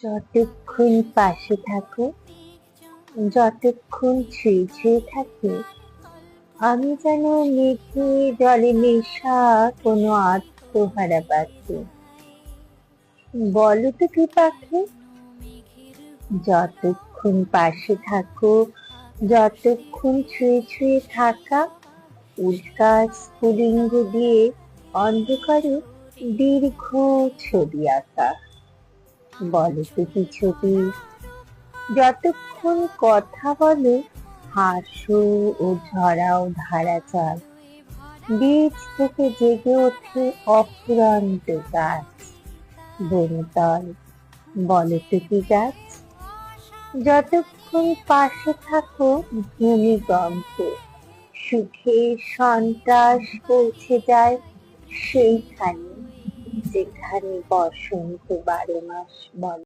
যতক্ষণ পাশে থাকো, যতক্ষণ ছুঁয়ে ছুঁয়ে থাকি, আমি যেন মেঘে জলে মেশা কোনো আত্মহারা পাখি। বলো তো কি পাখি, যতক্ষণ পাশে থাকো, যতক্ষণ ছুঁয়ে ছুঁয়ে থাকা, উল্কার স্ফুলিঙ্গ দিয়ে অন্ধকারে দীর্ঘ ছবি আঁকা। বলো তো কি ছবি, যতক্ষণ কথা বলে হাসো ও ঝরাও ধারা চাল, বীজ থেকে জেগে ওঠে অফুরন্ত গাছ। বনতল, বলো তো কি গাছ, যতক্ষণ পাশে থাকো ভূমিকম্প, সুখের সন্ত্রাস পৌঁছে যায় সেইখানে যেখানে বসন্ত 12 মাস বলে।